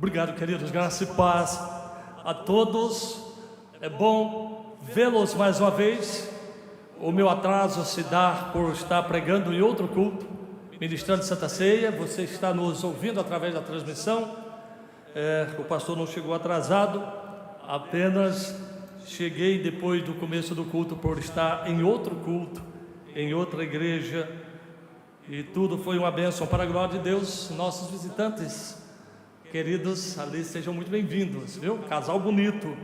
Obrigado, queridos, graça e paz a todos. É bom vê-los mais uma vez. O meu atraso se dá por estar pregando em outro culto, ministrando Santa Ceia. Você está nos ouvindo através da transmissão. O pastor não chegou atrasado, apenas cheguei depois do começo do culto por estar em outro culto, em outra igreja, e tudo foi uma bênção para a glória de Deus. Nossos visitantes queridos ali, sejam muito bem-vindos, viu? Casal bonito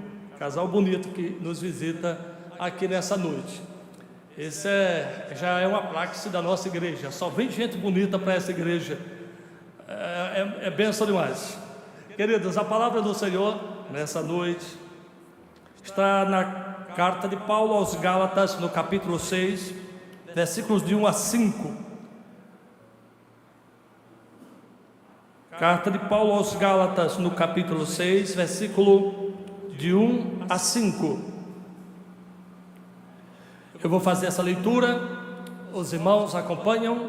que nos visita aqui nessa noite. Esse já é uma placa da nossa igreja. Só vem gente bonita para essa igreja. É bênção demais. Queridos, a palavra do Senhor nessa noite está na carta de Paulo aos Gálatas, no capítulo 6, versículos de 1 a 5. Carta de Paulo aos Gálatas, no capítulo 6, versículo de 1 a 5. Eu vou fazer essa leitura, os irmãos acompanham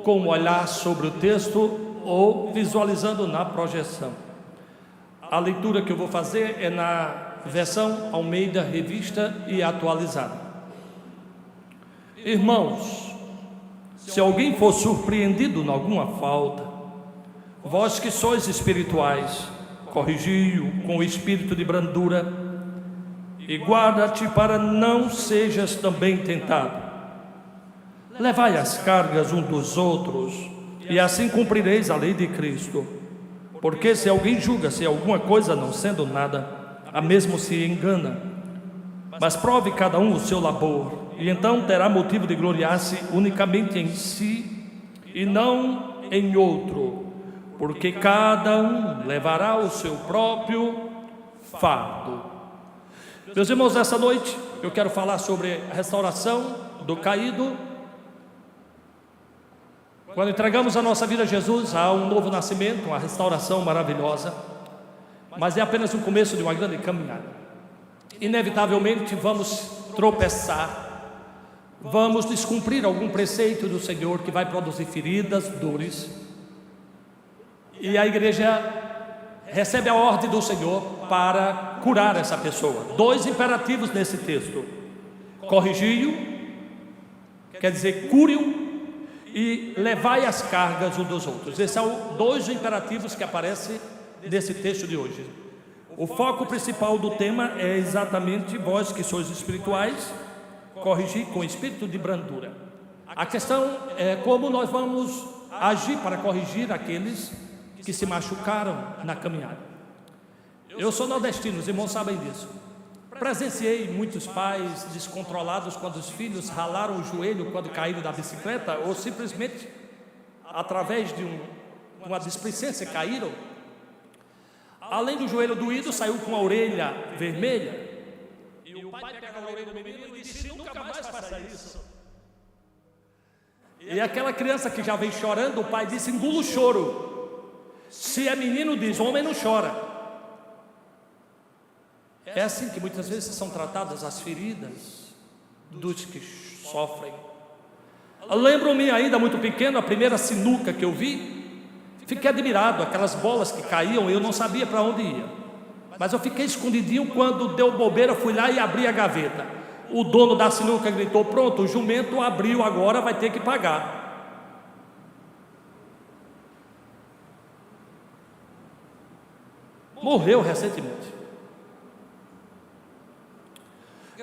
com um olhar sobre o texto ou visualizando na projeção. A leitura que eu vou fazer é na versão Almeida, revista e atualizada. Irmãos, se alguém for surpreendido em alguma falta, vós que sois espirituais, corrigi-o com o espírito de brandura, e guarda-te para não sejas também tentado. Levai as cargas um dos outros, e assim cumprireis a lei de Cristo. Porque se alguém julga ser alguma coisa não sendo nada, a mesmo se engana. Mas prove cada um o seu labor, e então terá motivo de gloriar-se unicamente em si, e não em outro, porque cada um levará o seu próprio fardo. Meus irmãos, essa noite eu quero falar sobre a restauração do caído. Quando entregamos a nossa vida a Jesus, há um novo nascimento, uma restauração maravilhosa, mas é apenas o começo de uma grande caminhada. Inevitavelmente vamos tropeçar, vamos descumprir algum preceito do Senhor que vai produzir feridas, dores. E a igreja recebe a ordem do Senhor para curar essa pessoa. Dois imperativos nesse texto: corrigi-o, quer dizer, cure-o, e levai as cargas um dos outros. Esses são dois imperativos que aparecem nesse texto de hoje. O foco principal do tema é exatamente: vós que sois espirituais, corrigir com espírito de brandura. A questão é como nós vamos agir para corrigir aqueles que se machucaram na caminhada. Eu sou nordestino, os irmãos sabem disso. Presenciei muitos pais descontrolados quando os filhos ralaram o joelho quando caíram da bicicleta, ou simplesmente através de uma displicência caíram. Além do joelho doído, saiu com a orelha vermelha. E o pai pegava a orelha do menino e disse: nunca mais faça isso. E aquela criança que já vem chorando, o pai disse: engula o choro. Se é menino, diz: homem não chora. É assim que muitas vezes são tratadas as feridas dos que sofrem. Lembro-me ainda muito pequeno, a primeira sinuca que eu vi, fiquei admirado, aquelas bolas que caíam, eu não sabia para onde ia, mas eu fiquei escondidinho. Quando deu bobeira, fui lá e abri a gaveta. O dono da sinuca gritou: pronto, o jumento abriu, agora vai ter que pagar. Morreu recentemente.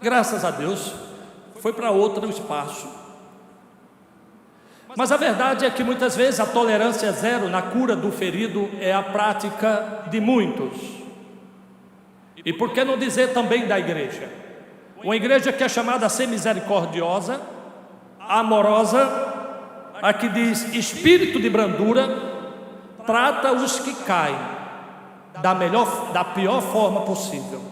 Graças a Deus, foi para outro espaço. Mas a verdade é que muitas vezes a tolerância zero na cura do ferido é a prática de muitos. E por que não dizer também da igreja? Uma igreja que é chamada a ser misericordiosa, amorosa, a que diz espírito de brandura, trata os que caem da pior forma possível.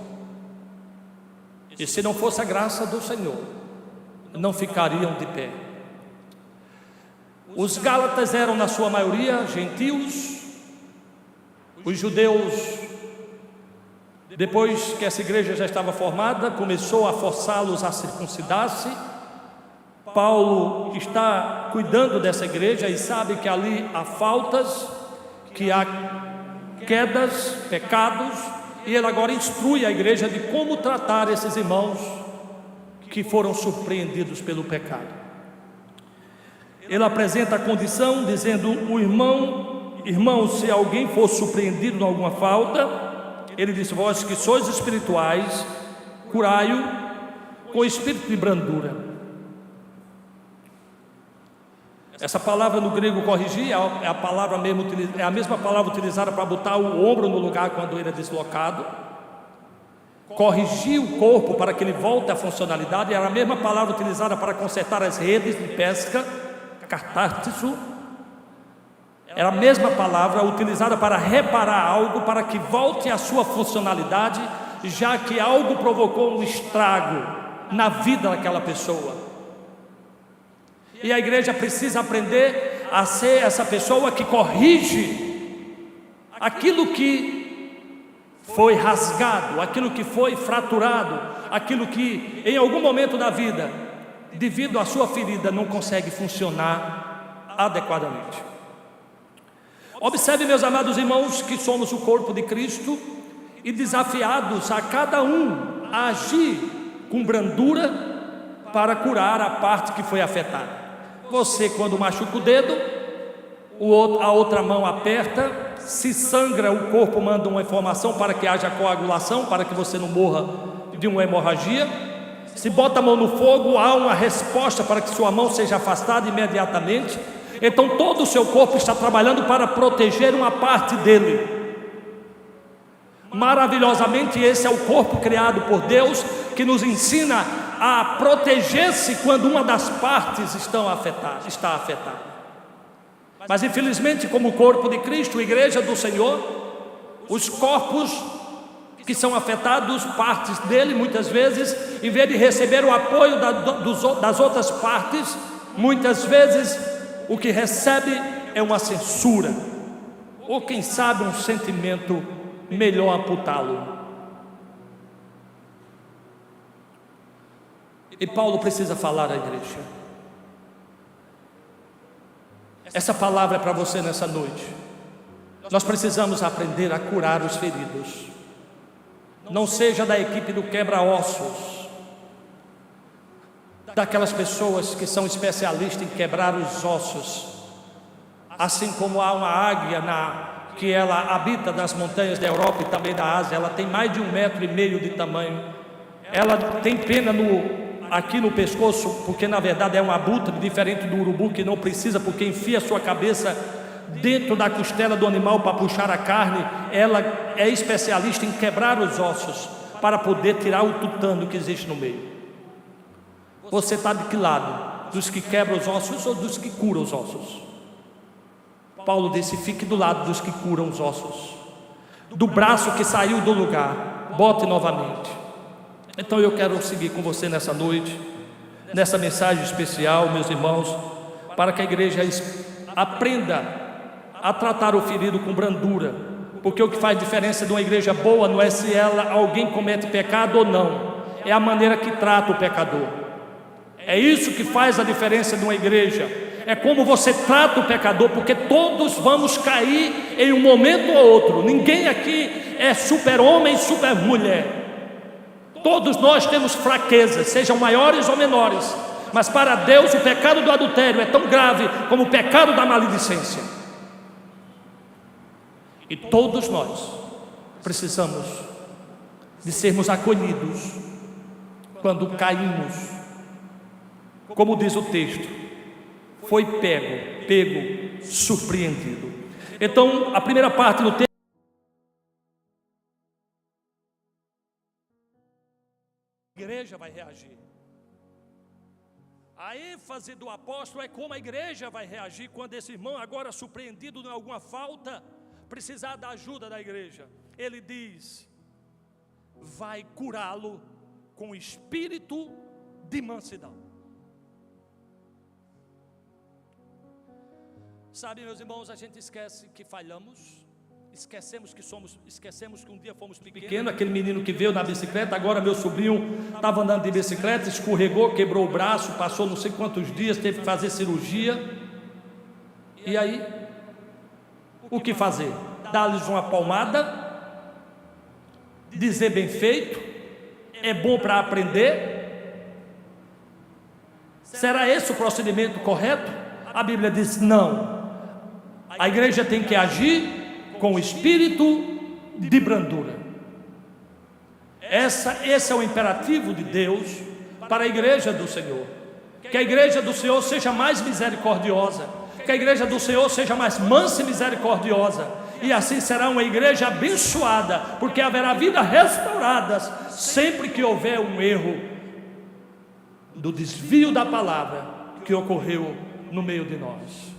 E se não fosse a graça do Senhor, não ficariam de pé. Os Gálatas eram na sua maioria gentios. Os judeus, depois que essa igreja já estava formada, começou a forçá-los a circuncidar-se. Paulo está cuidando dessa igreja e sabe que ali há faltas, que há quedas, pecados, e ele agora instrui a igreja de como tratar esses irmãos que foram surpreendidos pelo pecado. Ele apresenta a condição dizendo: o irmão, se alguém for surpreendido em alguma falta, ele diz: vós que sois espirituais, curai-o com espírito de brandura. Essa palavra no grego corrigir é a palavra mesmo, é a mesma palavra utilizada para botar o ombro no lugar quando ele é deslocado. Corrigir o corpo para que ele volte à funcionalidade era a mesma palavra utilizada para consertar as redes de pesca, catartizo. Era a mesma palavra utilizada para reparar algo para que volte à sua funcionalidade, já que algo provocou um estrago na vida daquela pessoa. E a igreja precisa aprender a ser essa pessoa que corrige aquilo que foi rasgado, aquilo que foi fraturado, aquilo que em algum momento da vida, devido à sua ferida, não consegue funcionar adequadamente. Observe, meus amados irmãos, que somos o corpo de Cristo e desafiados a cada um a agir com brandura para curar a parte que foi afetada. Você, quando machuca o dedo, a outra mão aperta, se sangra, o corpo manda uma informação para que haja coagulação, para que você não morra de uma hemorragia. Se bota a mão no fogo, há uma resposta para que sua mão seja afastada imediatamente. Então todo o seu corpo está trabalhando para proteger uma parte dele. Maravilhosamente, esse é o corpo criado por Deus, que nos ensina a proteger-se quando uma das partes está afetada. Mas infelizmente, como corpo de Cristo, igreja do Senhor, os corpos que são afetados, partes dele, muitas vezes, em vez de receber o apoio das outras partes, muitas vezes o que recebe é uma censura, ou quem sabe um sentimento melhor amputá-lo. E Paulo precisa falar à igreja. Essa palavra é para você nessa noite. Nós precisamos aprender a curar os feridos. Não seja da equipe do quebra-ossos, daquelas pessoas que são especialistas em quebrar os ossos. Assim como há uma águia que ela habita nas montanhas da Europa e também da Ásia, ela tem mais de 1,5 metros de tamanho. Ela tem pena aqui no pescoço, porque na verdade é um abutre, diferente do urubu, que não precisa, porque enfia sua cabeça dentro da costela do animal para puxar a carne. Ela é especialista em quebrar os ossos para poder tirar o tutano que existe no meio. Você está de que lado? Dos que quebram os ossos ou dos que curam os ossos? Paulo disse: fique do lado dos que curam os ossos. Do braço que saiu do lugar, bote novamente. Então eu quero seguir com você nessa noite, nessa mensagem especial, meus irmãos, para que a igreja aprenda a tratar o ferido com brandura, porque o que faz diferença de uma igreja boa não é se alguém comete pecado ou não, é a maneira que trata o pecador. É isso que faz a diferença de uma igreja, é como você trata o pecador, porque todos vamos cair em um momento ou outro. Ninguém aqui é super-homem, super-mulher. Todos nós temos fraquezas, sejam maiores ou menores, mas para Deus o pecado do adultério é tão grave como o pecado da maledicência. E todos nós precisamos de sermos acolhidos quando caímos. Como diz o texto, foi pego, surpreendido. Então, a primeira parte do texto, a igreja vai reagir. A ênfase do apóstolo é como a igreja vai reagir quando esse irmão, agora surpreendido em alguma falta, precisar da ajuda da igreja. Ele diz: vai curá-lo com espírito de mansidão. Sabe, meus irmãos, a gente esquece que falhamos, esquecemos que um dia fomos pequenos. Aquele menino que veio na bicicleta, agora meu sobrinho estava andando de bicicleta, escorregou, quebrou o braço, passou não sei quantos dias, teve que fazer cirurgia. E aí, o que fazer? dar-lhes uma palmada, dizer bem feito, é bom para aprender? Será esse o procedimento correto? A Bíblia diz não. A igreja tem que agir com espírito de brandura. Esse é o imperativo de Deus para a igreja do Senhor. Que a igreja do Senhor seja mais misericordiosa, que a igreja do Senhor seja mais mansa e misericordiosa, e assim será uma igreja abençoada, porque haverá vidas restauradas sempre que houver um erro do desvio da palavra que ocorreu no meio de nós.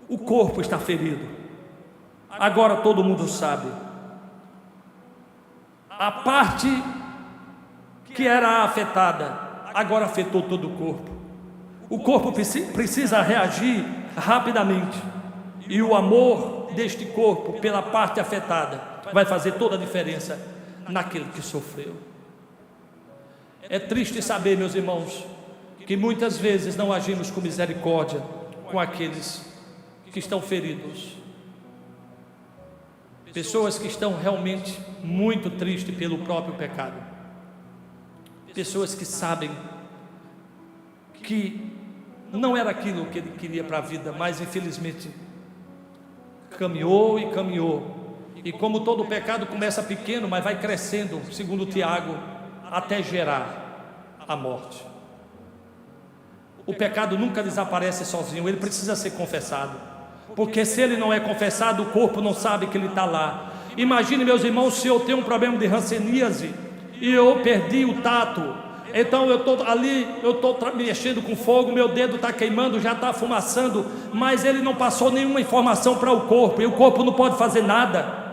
O corpo está ferido, agora todo mundo sabe. A parte que era afetada, agora afetou todo o corpo. O corpo precisa reagir rapidamente, e o amor deste corpo pela parte afetada vai fazer toda a diferença naquele que sofreu. É triste saber, meus irmãos, que muitas vezes não agimos com misericórdia com aqueles que estão feridos, pessoas que estão realmente muito tristes pelo próprio pecado, pessoas que sabem que não era aquilo que ele queria para a vida, mas infelizmente caminhou e caminhou, e como todo pecado começa pequeno, mas vai crescendo, segundo Tiago, até gerar a morte. O pecado nunca desaparece sozinho, ele precisa ser confessado, porque se ele não é confessado, o corpo não sabe que ele está lá. Imagine, meus irmãos, se eu tenho um problema de hanseníase e eu perdi o tato, então eu estou ali, eu estou mexendo com fogo, meu dedo está queimando, já está fumaçando, mas ele não passou nenhuma informação para o corpo, e o corpo não pode fazer nada.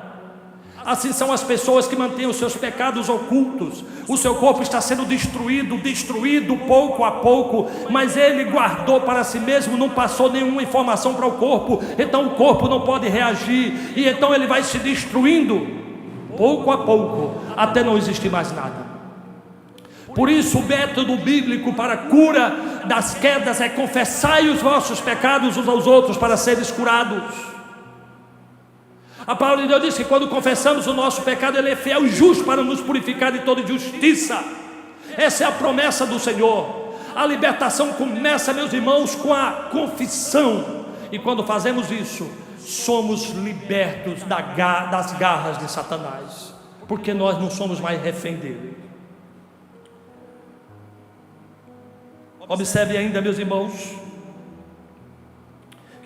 Assim são as pessoas que mantêm os seus pecados ocultos. O seu corpo está sendo destruído pouco a pouco, mas ele guardou para si mesmo, não passou nenhuma informação para o corpo, então o corpo não pode reagir, e então ele vai se destruindo pouco a pouco, até não existir mais nada. Por isso o método bíblico para a cura das quedas é: confessai os vossos pecados uns aos outros para seres curados. A palavra de Deus diz que quando confessamos o nosso pecado, Ele é fiel e justo para nos purificar de toda injustiça. Essa é a promessa do Senhor. A libertação começa, meus irmãos, com a confissão, e quando fazemos isso, somos libertos das garras de Satanás, porque nós não somos mais refém dele. Observe ainda, meus irmãos,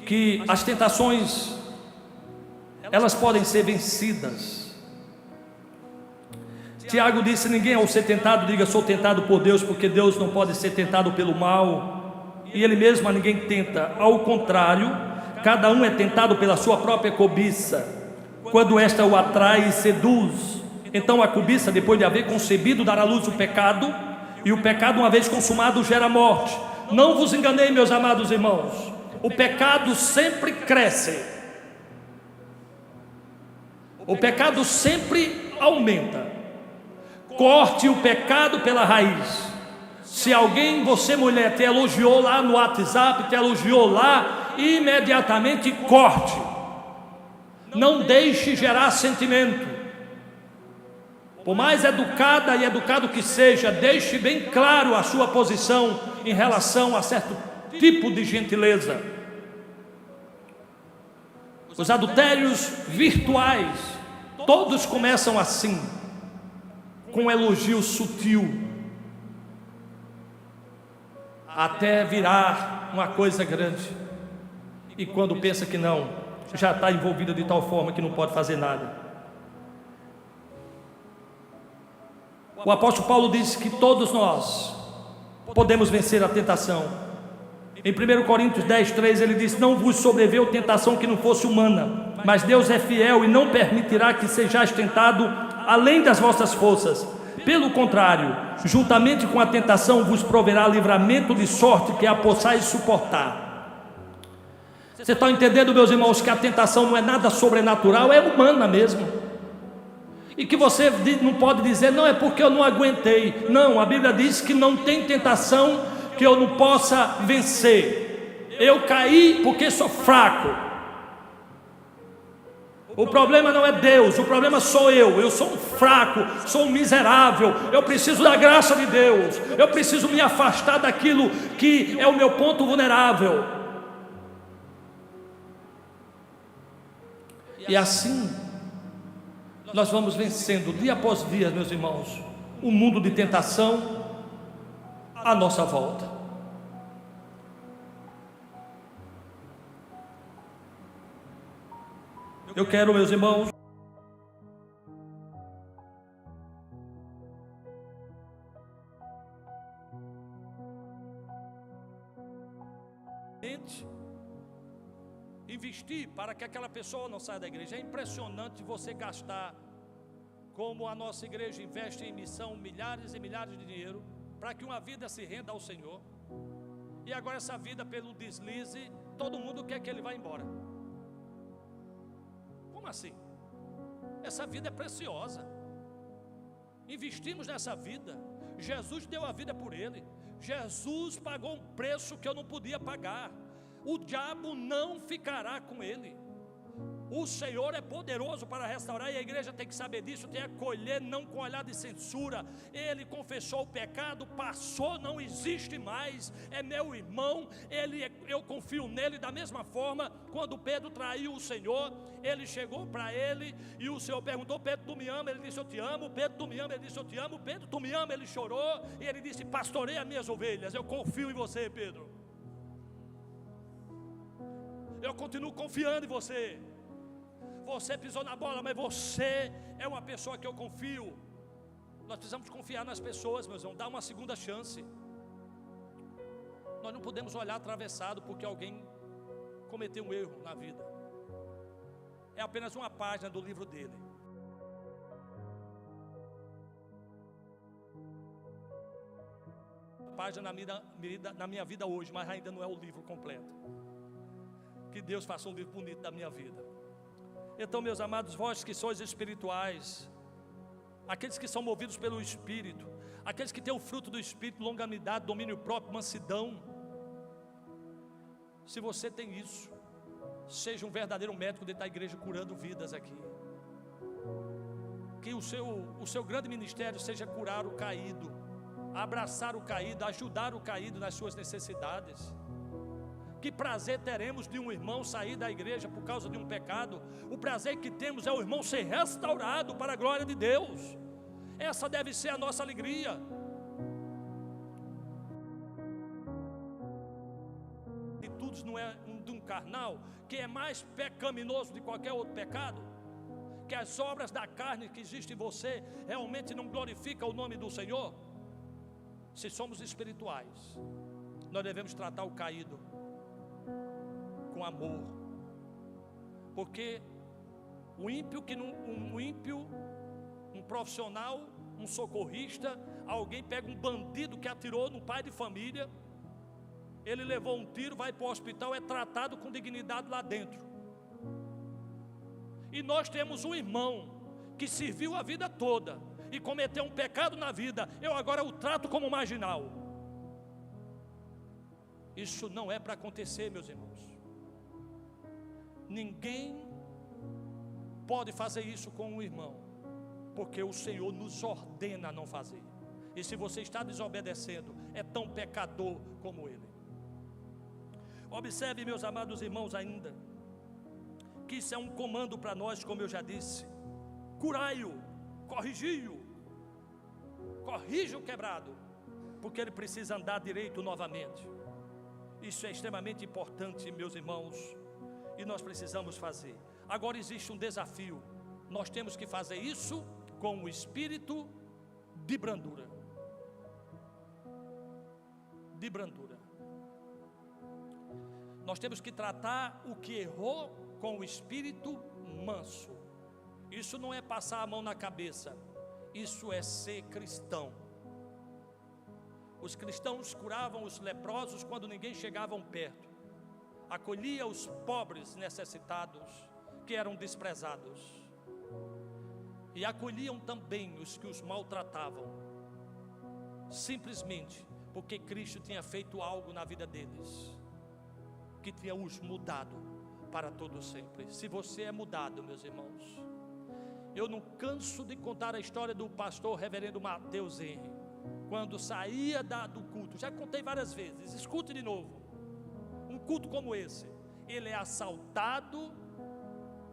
que as tentações, elas podem ser vencidas. Tiago disse: ninguém ao ser tentado diga sou tentado por Deus, porque Deus não pode ser tentado pelo mal, e Ele mesmo a ninguém tenta. Ao contrário, cada um é tentado pela sua própria cobiça, quando esta o atrai e seduz. Então a cobiça, depois de haver concebido, dará à luz o pecado, e o pecado, uma vez consumado, gera morte. Não vos enganei, meus amados irmãos, o pecado sempre cresce, o pecado sempre aumenta. Corte o pecado pela raiz. Se alguém, você mulher, te elogiou lá no WhatsApp, te elogiou lá, imediatamente corte. Não deixe gerar sentimento. Por mais educada e educado que seja, deixe bem claro a sua posição em relação a certo tipo de gentileza. Os adultérios virtuais, todos começam assim, com um elogio sutil, até virar uma coisa grande, e quando pensa que não, já está envolvido de tal forma que não pode fazer nada. O apóstolo Paulo diz que todos nós podemos vencer a tentação. Em 1 Coríntios 10:3 ele diz: não vos sobreveio tentação que não fosse humana, mas Deus é fiel e não permitirá que sejais tentado além das vossas forças. Pelo contrário, juntamente com a tentação vos proverá livramento, de sorte que a possais suportar. Você está entendendo, meus irmãos, que a tentação não é nada sobrenatural, é humana mesmo, e que você não pode dizer: não, é porque eu não aguentei. Não, a Bíblia diz que não tem tentação que eu não possa vencer. Eu caí porque sou fraco, O problema não é Deus, o problema sou eu sou um fraco, sou um miserável, eu preciso da graça de Deus, eu preciso me afastar daquilo que é o meu ponto vulnerável. E assim, nós vamos vencendo dia após dia, meus irmãos, o mundo de tentação à nossa volta. Eu quero, meus irmãos, investir para que aquela pessoa não saia da igreja. É impressionante você gastar, como a nossa igreja investe em missão, milhares e milhares de dinheiro, para que uma vida se renda ao Senhor, e agora essa vida, pelo deslize, todo mundo quer que ele vá embora. Como assim? Essa vida é preciosa, investimos nessa vida, Jesus deu a vida por ele, Jesus pagou um preço que eu não podia pagar, o diabo não ficará com ele, o Senhor é poderoso para restaurar, e a igreja tem que saber disso, tem que acolher, não com olhar de censura. Ele confessou o pecado, passou, não existe mais, é meu irmão, eu confio nele. Da mesma forma, quando Pedro traiu o Senhor, ele chegou para ele, e o Senhor perguntou: Pedro, tu me ama? Ele disse: eu te amo. Pedro, tu me ama? Ele disse: eu te amo. Pedro, tu me ama? Ele chorou, e ele disse: pastorei as minhas ovelhas. Eu confio em você, Pedro, eu continuo confiando em você. Você pisou na bola, mas você é uma pessoa que eu confio. Nós precisamos confiar nas pessoas, meus irmãos, dar uma segunda chance. Nós não podemos olhar atravessado porque alguém cometeu um erro na vida. É apenas uma página do livro dele. Página na minha vida hoje, mas ainda não é o livro completo. Que Deus faça um livro bonito da minha vida. Então, meus amados, vós que sois espirituais, aqueles que são movidos pelo Espírito, aqueles que têm o fruto do Espírito, longanimidade, domínio próprio, mansidão, se você tem isso, seja um verdadeiro médico dentro da igreja, curando vidas aqui. Que o seu grande ministério seja curar o caído, abraçar o caído, ajudar o caído nas suas necessidades. Que prazer teremos de um irmão sair da igreja por causa de um pecado? O prazer que temos é o irmão ser restaurado para a glória de Deus. Essa deve ser a nossa alegria. Atitudes não é de um carnal, que é mais pecaminoso de qualquer outro pecado, que as obras da carne que existem em você realmente não glorificam o nome do Senhor. Se somos espirituais, nós devemos tratar o caído com amor, porque o ímpio um profissional, um socorrista, alguém pega um bandido que atirou no pai de família, ele levou um tiro, vai para o hospital, é tratado com dignidade lá dentro. E nós temos um irmão que serviu a vida toda e cometeu um pecado na vida, eu agora o trato como marginal. Isso não é para acontecer, meus irmãos. Ninguém pode fazer isso com um irmão, porque o Senhor nos ordena a não fazer. E se você está desobedecendo, é tão pecador como ele. Observe, meus amados irmãos, ainda que isso é um comando para nós, como eu já disse. Curai-o, corrigi-o, corrija o quebrado, porque ele precisa andar direito novamente. Isso é extremamente importante, meus irmãos, e nós precisamos fazer. Agora existe um desafio, nós temos que fazer isso com o espírito de brandura. De brandura. Nós temos que tratar o que errou com o espírito manso. Isso não é passar a mão na cabeça, isso é ser cristão. Os cristãos curavam os leprosos quando ninguém chegava perto, acolhia os pobres necessitados que eram desprezados, e acolhiam também os que os maltratavam, simplesmente porque Cristo tinha feito algo na vida deles, que tinha os mudado, para todo sempre. Se você é mudado, meus irmãos, eu não canso de contar a história do pastor reverendo Mateus Henry, quando saía do culto. Já contei várias vezes, escute de novo. Um culto como esse, ele é assaltado,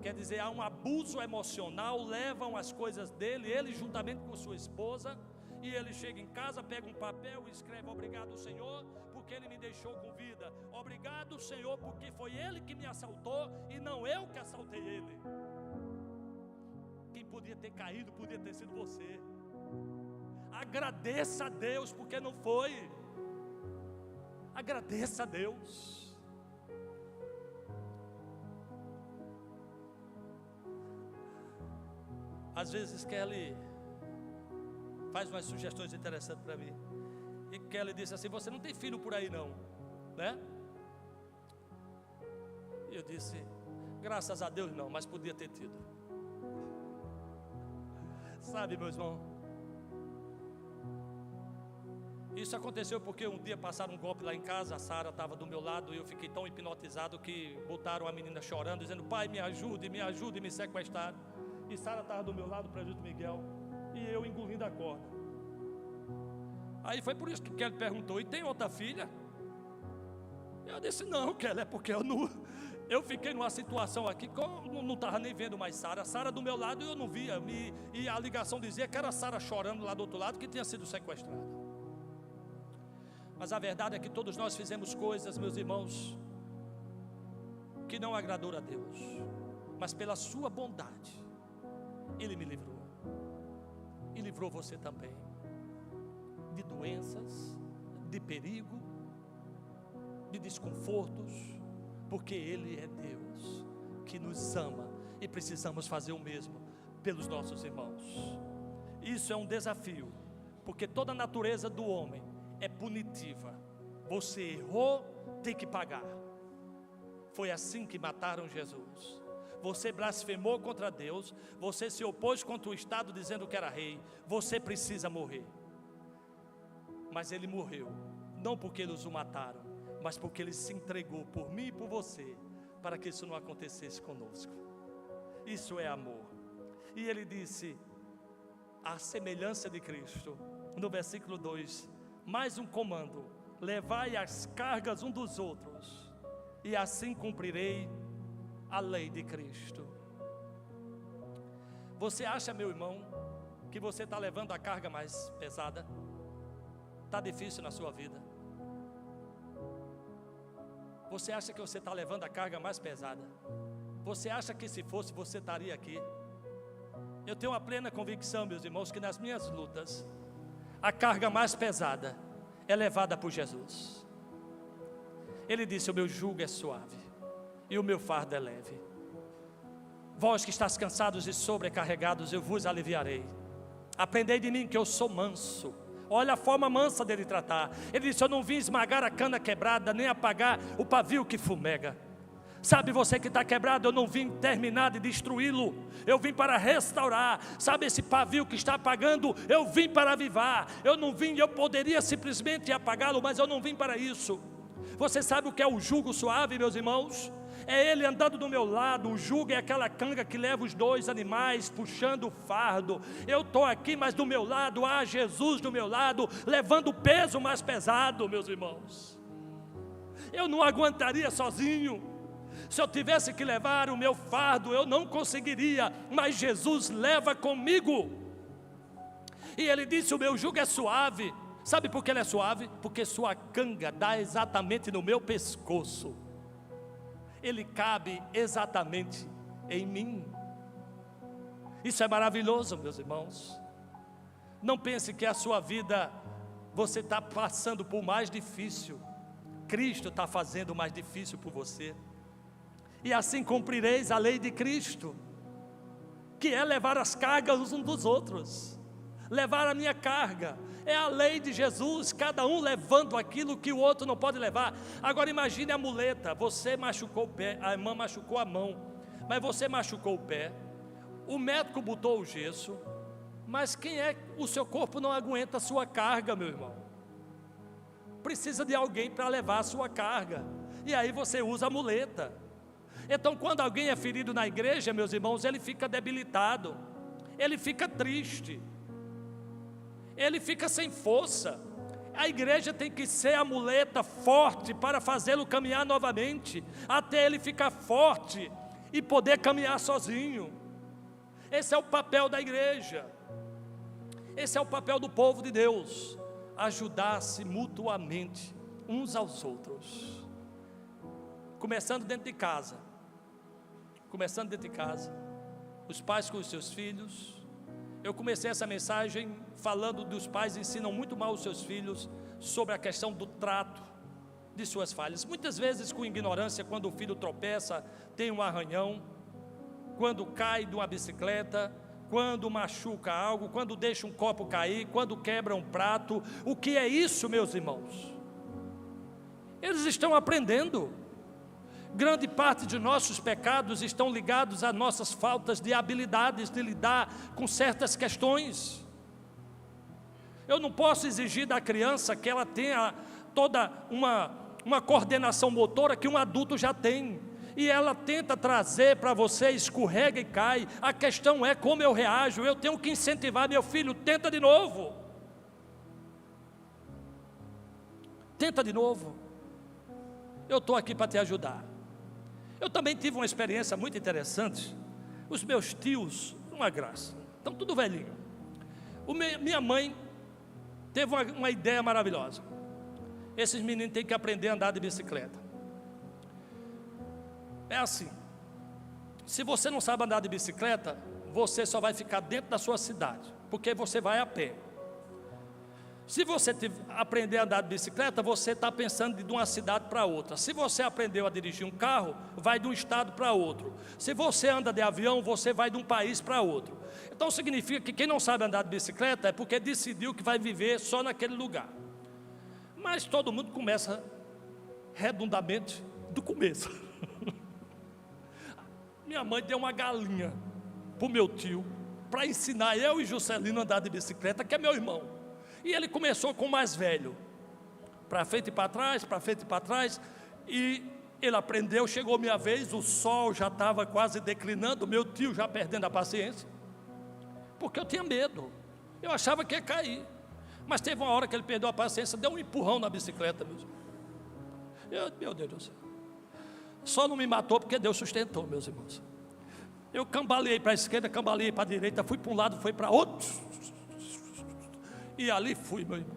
quer dizer, há um abuso emocional, levam as coisas dele, ele juntamente com sua esposa, e ele chega em casa, pega um papel e escreve: obrigado, Senhor, porque Ele me deixou com vida. Obrigado, Senhor, porque foi Ele que me assaltou e não eu que assaltei Ele. Quem podia ter caído, podia ter sido você. Agradeça a Deus porque não foi. Agradeça a Deus. Às vezes Kelly faz umas sugestões interessantes para mim. E Kelly disse assim: você não tem filho por aí não, né? E eu disse: graças a Deus não, mas podia ter tido. Sabe, meu irmão, isso aconteceu porque um dia passaram um golpe lá em casa. A Sara estava do meu lado e eu fiquei tão hipnotizado que botaram a menina chorando, dizendo: pai, me ajude, e me sequestraram. E Sara estava do meu lado, prejuízo Miguel, e eu engolindo a corda. Aí foi por isso que Kelly perguntou: e tem outra filha? Eu disse: não, Kelly, é porque eu fiquei numa situação aqui que eu não estava nem vendo mais Sara. Sara do meu lado eu não via, e a ligação dizia que era Sara chorando lá do outro lado, que tinha sido sequestrada. Mas a verdade é que todos nós fizemos coisas, meus irmãos, que não agradou a Deus, mas pela sua bondade Ele me livrou, e livrou você também, de doenças, de perigo, de desconfortos, porque Ele é Deus que nos ama, e precisamos fazer o mesmo pelos nossos irmãos. Isso é um desafio, porque toda a natureza do homem é punitiva. Você errou, tem que pagar. Foi assim que mataram Jesus. Você blasfemou contra Deus, você se opôs contra o Estado dizendo que era rei, você precisa morrer. Mas Ele morreu, não porque eles o mataram, mas porque Ele se entregou por mim e por você, para que isso não acontecesse conosco. Isso é amor. E Ele disse, à semelhança de Cristo, no versículo 2, mais um comando: levai as cargas um dos outros, e assim cumprirei a lei de Cristo. Você acha, meu irmão, que você está levando a carga mais pesada? Está difícil na sua vida? Você acha que você está levando a carga mais pesada? Você acha que se fosse você estaria aqui? Eu tenho uma plena convicção, meus irmãos, que nas minhas lutas a carga mais pesada é levada por Jesus. Ele disse: o meu jugo é suave e o meu fardo é leve. Vós que estáis cansados e sobrecarregados, eu vos aliviarei. Aprendei de mim que eu sou manso. Olha a forma mansa dele tratar. Ele disse: eu não vim esmagar a cana quebrada, nem apagar o pavio que fumega. Sabe, você que está quebrado, eu não vim terminar de destruí-lo, eu vim para restaurar. Sabe, esse pavio que está apagando, eu vim para avivar. Eu poderia simplesmente apagá-lo, mas eu não vim para isso. Você sabe o que é o jugo suave, meus irmãos? É Ele andando do meu lado. O jugo é aquela canga que leva os dois animais puxando o fardo. Eu estou aqui, mas do meu lado há Jesus do meu lado, levando o peso mais pesado, meus irmãos. Eu não aguentaria sozinho. Se eu tivesse que levar o meu fardo, eu não conseguiria, mas Jesus leva comigo. E Ele disse: o meu jugo é suave. Sabe por que ele é suave? Porque sua canga dá exatamente no meu pescoço. Ele cabe exatamente em mim. Isso é maravilhoso, meus irmãos. Não pense que a sua vida você está passando por mais difícil. Cristo está fazendo o mais difícil por você. E assim cumprireis a lei de Cristo, que é levar as cargas uns dos outros. Levar a minha carga é a lei de Jesus, cada um levando aquilo que o outro não pode levar. Agora imagine a muleta. Você machucou o pé, a irmã machucou a mão, mas você machucou o pé. O médico botou o gesso, mas o seu corpo não aguenta a sua carga, meu irmão. Precisa de alguém para levar a sua carga, e aí você usa a muleta. Então, quando alguém é ferido na igreja, meus irmãos, ele fica debilitado, ele fica triste, ele fica sem força. A igreja tem que ser a muleta forte para fazê-lo caminhar novamente, até ele ficar forte e poder caminhar sozinho. Esse é o papel da igreja, esse é o papel do povo de Deus, ajudar-se mutuamente uns aos outros, começando dentro de casa, os pais com os seus filhos. Eu comecei essa mensagem falando dos pais ensinam muito mal os seus filhos sobre a questão do trato de suas falhas, muitas vezes com ignorância. Quando o filho tropeça, tem um arranhão, quando cai de uma bicicleta, quando machuca algo, quando deixa um copo cair, quando quebra um prato. O que é isso, meus irmãos? Eles estão aprendendo. Grande parte de nossos pecados estão ligados a nossas faltas de habilidades de lidar com certas questões. Eu não posso exigir da criança que ela tenha toda uma coordenação motora que um adulto já tem, e ela tenta trazer para você, escorrega e cai. A questão é como eu reajo. Eu tenho que incentivar meu filho, tenta de novo, eu estou aqui para te ajudar. Eu também tive uma experiência muito interessante. Os meus tios, uma graça, estão tudo velhinho. Minha mãe teve uma ideia maravilhosa. Esses meninos têm que aprender a andar de bicicleta. É assim: se você não sabe andar de bicicleta, você só vai ficar dentro da sua cidade, porque você vai a pé. Se você aprender a andar de bicicleta, você está pensando de uma cidade para outra. Se você aprendeu a dirigir um carro, vai de um estado para outro. Se você anda de avião, você vai de um país para outro. Então significa que quem não sabe andar de bicicleta é porque decidiu que vai viver só naquele lugar. Mas todo mundo começa redondamente do começo. Minha mãe deu uma galinha para o meu tio, para ensinar eu e Juscelino a andar de bicicleta, que é meu irmão. E ele começou com o mais velho, para frente e para trás, e ele aprendeu. Chegou minha vez, o sol já estava quase declinando, meu tio já perdendo a paciência, porque eu tinha medo, eu achava que ia cair. Mas teve uma hora que ele perdeu a paciência, deu um empurrão na bicicleta, meu Deus do céu. Só não me matou porque Deus sustentou, meus irmãos. Eu cambaleei para a esquerda, cambaleei para a direita, fui para um lado, fui para outro, e ali fui, meu irmão.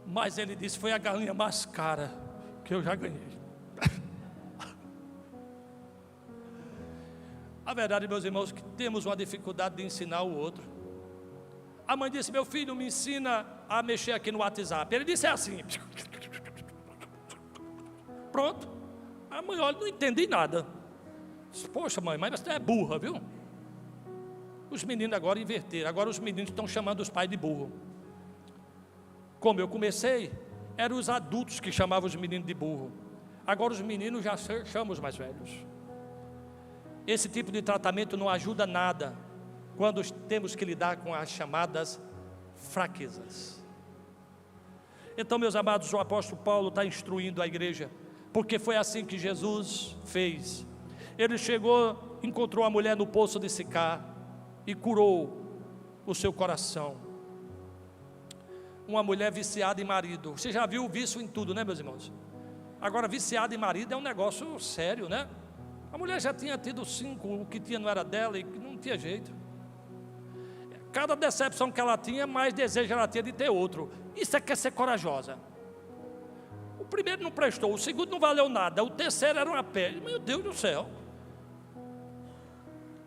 Mas ele disse: foi a galinha mais cara que eu já ganhei. A verdade, meus irmãos, que temos uma dificuldade de ensinar o outro. A mãe disse: meu filho, me ensina a mexer aqui no WhatsApp. Ele disse: é assim. Pronto. A mãe, olha, não entendi nada. Disse: poxa mãe, mas você é burra, viu? Os meninos agora inverteram. Agora os meninos estão chamando os pais de burro. Como eu comecei, eram os adultos que chamavam os meninos de burro. Agora os meninos já chamam os mais velhos. Esse tipo de tratamento não ajuda nada quando temos que lidar com as chamadas fraquezas. Então, meus amados, o apóstolo Paulo está instruindo a igreja, porque foi assim que Jesus fez. Ele chegou, encontrou a mulher no poço de Sicar e curou o seu coração. Uma mulher viciada em marido. Você já viu o vício em tudo, né, meus irmãos? Agora, viciada em marido é um negócio sério, né? A mulher já tinha tido 5, o que tinha não era dela e não tinha jeito. Cada decepção que ela tinha, mais desejo ela tinha de ter outro. Isso é que é ser corajosa. O primeiro não prestou, o segundo não valeu nada, o terceiro era uma pele. Meu Deus do céu.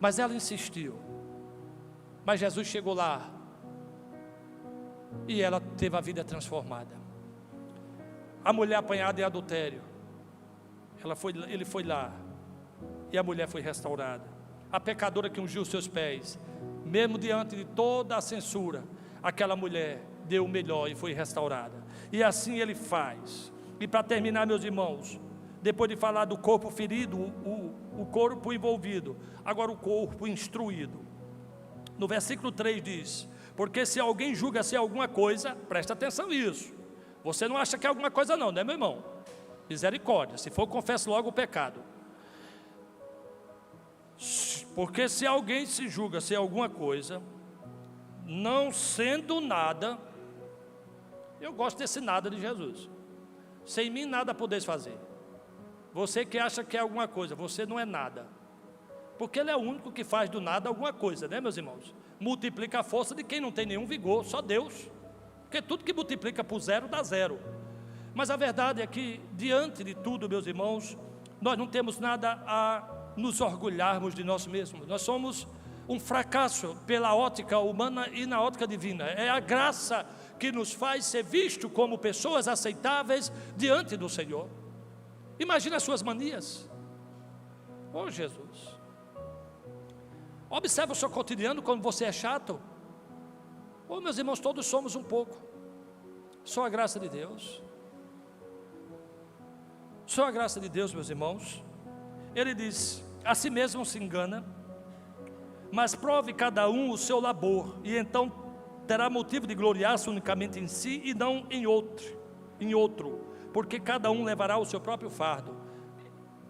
Mas ela insistiu. Mas Jesus chegou lá e ela teve a vida transformada. A mulher apanhada em adultério, ele foi lá e a mulher foi restaurada. A pecadora que ungiu seus pés, mesmo diante de toda a censura, aquela mulher deu o melhor e foi restaurada. E assim ele faz. E para terminar, meus irmãos, depois de falar do corpo ferido, o corpo envolvido, agora o corpo instruído. No versículo 3 diz: porque se alguém julga ser alguma coisa, presta atenção nisso. Você não acha que é alguma coisa não, né, meu irmão? Misericórdia, se for, confesse logo o pecado. Porque se alguém se julga ser alguma coisa, não sendo nada, eu gosto desse nada de Jesus. Sem mim nada podeis fazer. Você que acha que é alguma coisa, você não é nada. Porque Ele é o único que faz do nada alguma coisa, né, meus irmãos? Multiplica a força de quem não tem nenhum vigor, só Deus. Porque tudo que multiplica por zero, dá zero. Mas a verdade é que, diante de tudo, meus irmãos, nós não temos nada a nos orgulharmos de nós mesmos. Nós somos um fracasso pela ótica humana e na ótica divina. É a graça que nos faz ser visto como pessoas aceitáveis diante do Senhor. Imagina as suas manias. Oh, Jesus. Observe o seu cotidiano quando você é chato. Oh, meus irmãos, todos somos um pouco. Só a graça de Deus. Só a graça de Deus, meus irmãos. Ele diz: a si mesmo se engana, mas prove cada um o seu labor, e então terá motivo de gloriar-se unicamente em si e não em outro, porque cada um levará o seu próprio fardo.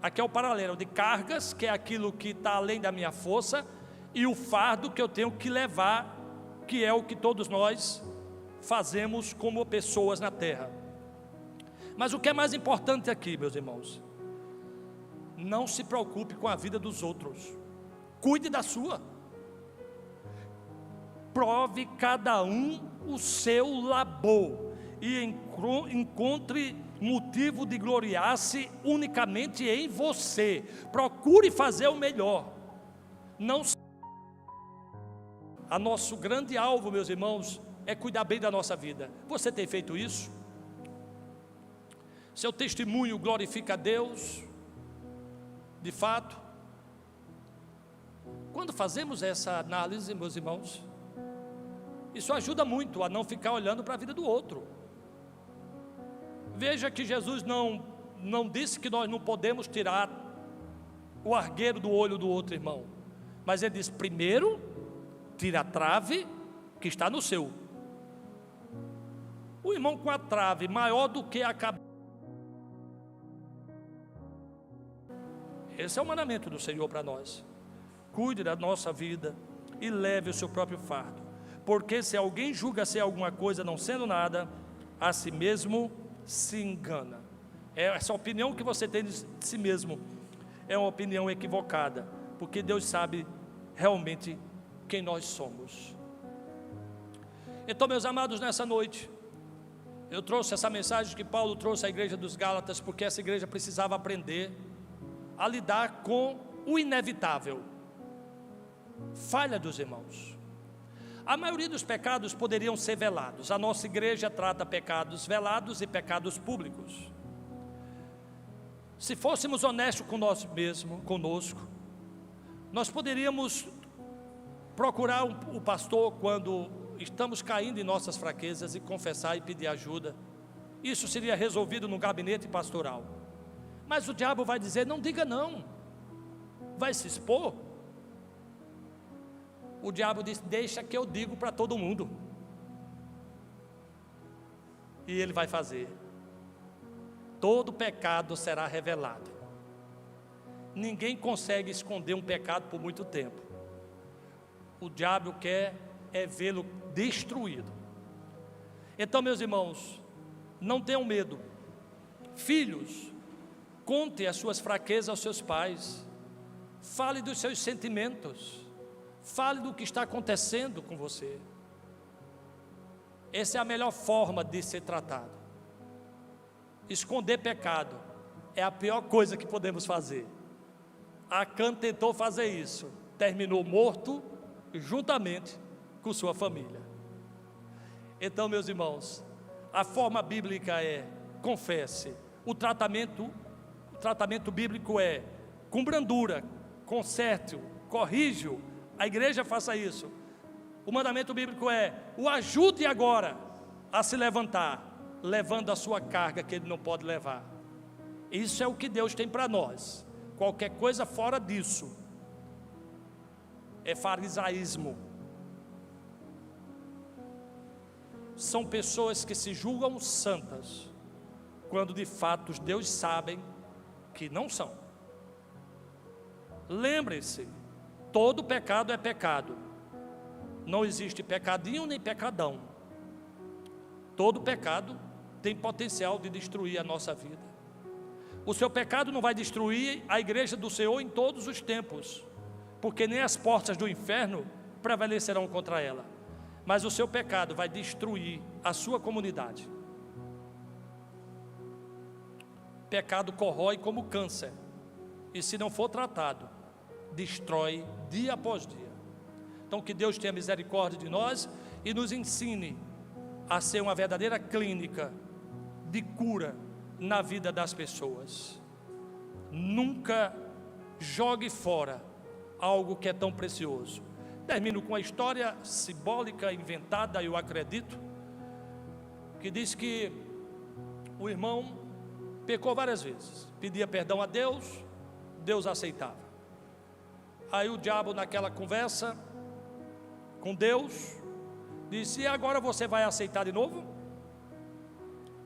Aqui é o paralelo de cargas, que é aquilo que está além da minha força, e o fardo que eu tenho que levar, que é o que todos nós fazemos como pessoas na terra. Mas o que é mais importante aqui, meus irmãos, não se preocupe com a vida dos outros, cuide da sua. Prove cada um o seu labor e encontre motivo de gloriar-se unicamente em você. Procure fazer o melhor. Não. A nosso grande alvo, meus irmãos, é cuidar bem da nossa vida. Você tem feito isso? Seu testemunho glorifica a Deus? De fato? Quando fazemos essa análise, meus irmãos, isso ajuda muito a não ficar olhando para a vida do outro. Veja que Jesus não disse que nós não podemos tirar o argueiro do olho do outro irmão, mas Ele disse: primeiro, tira a trave que está no seu. O irmão com a trave maior do que a cabeça. Esse é o mandamento do Senhor para nós. Cuide da nossa vida e leve o seu próprio fardo. Porque se alguém julga ser alguma coisa não sendo nada, a si mesmo se engana. Essa opinião que você tem de si mesmo é uma opinião equivocada, porque Deus sabe realmente quem nós somos. Então, meus amados, nessa noite eu trouxe essa mensagem que Paulo trouxe à igreja dos Gálatas, porque essa igreja precisava aprender a lidar com o inevitável, falha dos irmãos. A maioria dos pecados poderiam ser velados. A nossa igreja trata pecados velados e pecados públicos. Se fôssemos honestos com nós mesmos, conosco, nós poderíamos procurar o pastor quando estamos caindo em nossas fraquezas e confessar e pedir ajuda. Isso seria resolvido no gabinete pastoral. Mas o diabo vai dizer: não diga não, vai se expor. O diabo diz: deixa que eu digo para todo mundo. E ele vai fazer. Todo pecado será revelado. Ninguém consegue esconder um pecado por muito tempo. O diabo quer vê-lo destruído. Então, meus irmãos, não tenham medo. Filhos, conte as suas fraquezas aos seus pais. Fale dos seus sentimentos. Fale do que está acontecendo com você. Essa é a melhor forma de ser tratado. Esconder pecado é a pior coisa que podemos fazer. Acã tentou fazer isso, terminou morto juntamente com sua família. Então, meus irmãos, a forma bíblica é: confesse. O tratamento bíblico é com brandura, conserte-o, corrige-o. A igreja faça isso. O mandamento bíblico é: o ajude agora a se levantar, levando a sua carga que ele não pode levar. Isso é o que Deus tem para nós. Qualquer coisa fora disso é farisaísmo. São pessoas que se julgam santas, quando de fato os deuses sabem que não são. Lembre-se, Todo pecado é pecado. Não existe pecadinho nem pecadão. Todo pecado tem potencial de destruir a nossa vida. O seu pecado não vai destruir a igreja do Senhor em todos os tempos, porque nem as portas do inferno prevalecerão contra ela. Mas o seu pecado vai destruir a sua comunidade. Pecado corrói como câncer, e se não for tratado, destrói dia após dia. Então que Deus tenha misericórdia de nós e nos ensine a ser uma verdadeira clínica de cura na vida das pessoas. Nunca jogue fora algo que é tão precioso. Termino com a história simbólica inventada, eu acredito, que diz que o irmão pecou várias vezes, pedia perdão a Deus, Deus aceitava. Aí o diabo, naquela conversa com Deus, disse: e agora você vai aceitar de novo?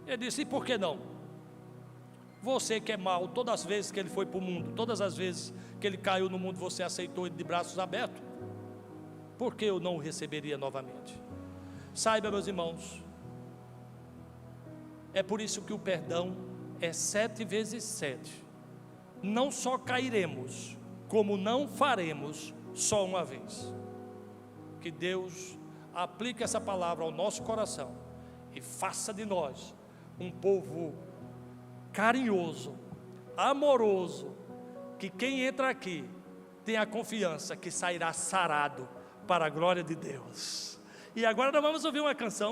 Ele disse: e por que não? Você que é mau, todas as vezes que ele foi para o mundo, todas as vezes que ele caiu no mundo, você aceitou ele de braços abertos, por que eu não o receberia novamente? Saiba, meus irmãos, é por isso que o perdão é 7 vezes 7. Não só cairemos, como não faremos só uma vez. Que Deus aplique essa palavra ao nosso coração e faça de nós um povo carinhoso, amoroso, que quem entra aqui tenha a confiança que sairá sarado para a glória de Deus. E agora nós vamos ouvir uma canção.